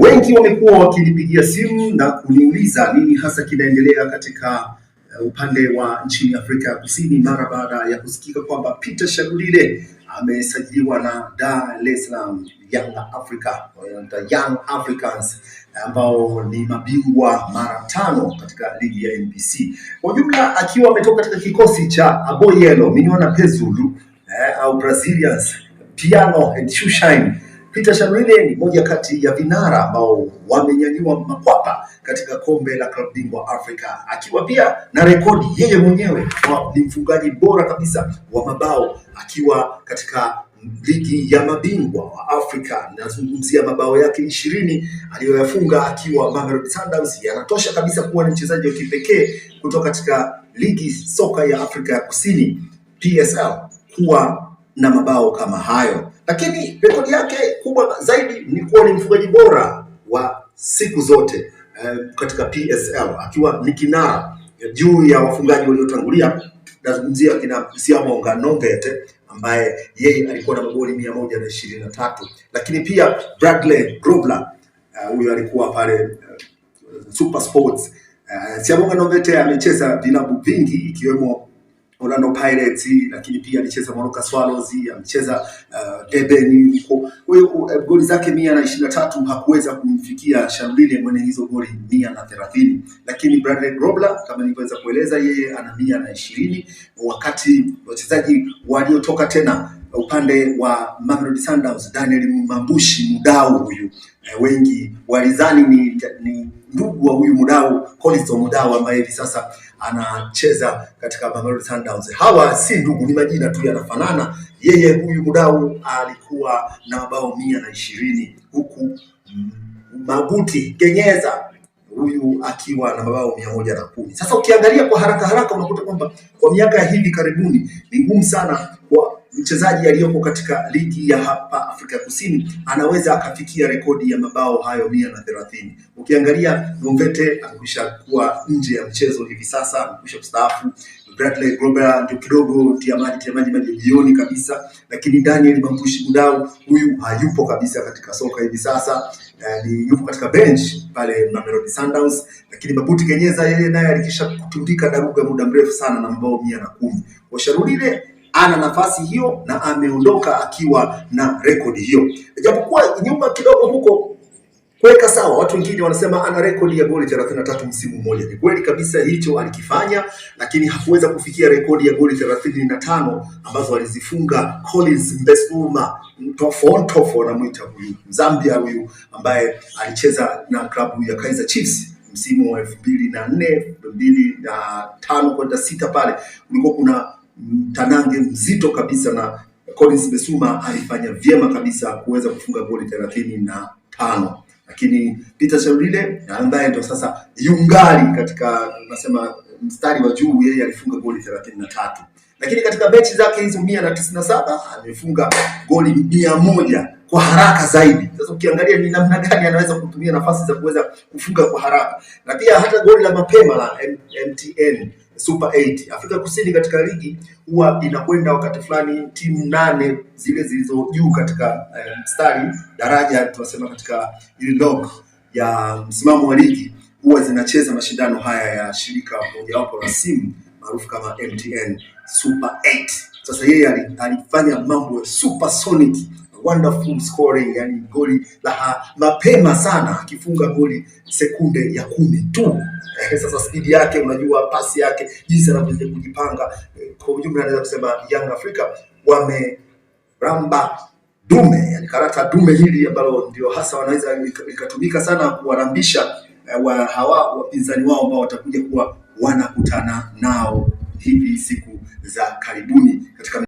Wengi wamekuwa wakinipigia simu na kuniuliza nini hasa kinaendelea katika upande wa nchini Afrika ya Kusini mara baada ya kusikika kwamba Peter Shalulile amesajiliwa na Dar es Salaam Young Young Africans ambao ni mabingwa mara 5 katika ligi ya NBC. Kwa jumla akiwa ametoka katika kikosi cha Aboyelo, Minyona Pezulu au Brazilians Piano and Shoeshine. Peter Shalulile ni moja kati ya vinara ambao wamenyanyua makwapa katika kombe la klabu bingwa Afrika, akiwa pia na rekodi yeye mwenyewe ni mfungaji bora kabisa wa mabao akiwa katika ligi ya mabingwa wa Afrika. Nazungumzia mabao yake 20 aliyoyafunga akiwa Mamelodi Sundowns. Yanatosha kabisa kuwa ni mchezaji wa kipekee kutoka katika ligi soka ya Afrika ya Kusini PSL kuwa na mabao kama hayo. Lakini rekodi yake kubwa zaidi ni kuwa ni mfungaji bora wa siku zote katika PSL, akiwa ni kinara juu ya wafungaji waliotangulia. Nazungumzia kina Siamonga Nongete ambaye yeye alikuwa na magoli 123, lakini pia Bradley Grobler huyo alikuwa pale Super Sports. Siamonga Nongete amecheza vilabu vingi ikiwemo Orlando Pirates, lakini pia alicheza Moroka Swallows, amecheza Deben huko. Kwa hiyo goli zake 123 hakuweza kumfikia Shalulile mwenye hizo goli 130. Lakini Bradley Grobler kama nilivyoweza kueleza, yeye ana 120, wakati wachezaji waliotoka tena upande wa Mamelodi Sundowns, Daniel Mambushi Mudau huyu wengi walidhani ni ndugu wa huyu Mudau, Collins Mudau ambaye hivi sasa anacheza katika Mamelodi Sundowns. Hawa si ndugu, ni majina tu yanafanana. Yeye huyu Mudau alikuwa na mabao 120, huku Mabuti Kenyeza huyu akiwa na mabao 110. Sasa ukiangalia kwa haraka unakuta kwamba kwa miaka ya hivi karibuni ni ngumu sana kwa mchezaji aliyoko katika ligi ya hapa Afrika Kusini anaweza akafikia rekodi ya mabao hayo 130. Ukiangalia Nongete amekwisha kuwa nje ya mchezo hivi sasa, amekwisha kustaafu. Bradley Grobler ndio kidogo tiamaji jioni kabisa, lakini Daniel Mambushi Mudau huyu hayupo kabisa katika soka hivi sasa. Ni yupo katika bench pale Mamelodi Sundowns, lakini Mabuti Kenyeza yeye naye alikisha kutundika daruga muda mrefu sana na mabao 110. Kwa Shalulile ana nafasi hiyo na ameondoka akiwa na rekodi hiyo, japokuwa nyuma kidogo huko kuweka sawa. Watu wengine wanasema ana rekodi ya goli 33 msimu mmoja. Ni kweli kabisa hicho alikifanya, lakini hakuweza kufikia rekodi ya goli 35 ambazo alizifunga Collins Mbesuma Ntofo anamuita huyu Zambia huyu ambaye alicheza na klabu ya Kaizer Chiefs msimu wa 2004 2005 kwenda 6 pale. Kulikuwa kuna mtanange mzito kabisa na Collins Mbesuma alifanya vyema kabisa kuweza kufunga goli 35. Lakini Peter Shalulile ambaye ndio sasa yungali katika nasema mstari wa juu, yeye alifunga goli 33. Lakini katika mechi zake hizo 197 amefunga goli 100 kwa haraka zaidi. Sasa ukiangalia ni namna gani anaweza kutumia nafasi za kuweza kufunga kwa haraka. Na pia hata goli la mapema la MTN Super 8 Afrika Kusini katika ligi huwa inakwenda wakati fulani timu 8 zile zilizo juu katika mstari daraja tunasema katika ile log ya msimamo wa ligi huwa zinacheza mashindano haya ya shirika mojawapo la simu maarufu kama MTN Super 8. Sasa yeye alifanya mambo ya supersonic wonderful scoring, yani goli la mapema sana akifunga goli sekunde ya 10 tu. Sasa speed yake, unajua pasi yake, jinsi anavyoweza kujipanga, kwa ujumla naweza kusema Young Africa wameramba dume, yani karata dume hili ambalo ndio hasa wanaweza ikatumika sana kuwarambisha hawa wapinzani wao ambao watakuja kuwa wanakutana nao hivi siku za karibuni katika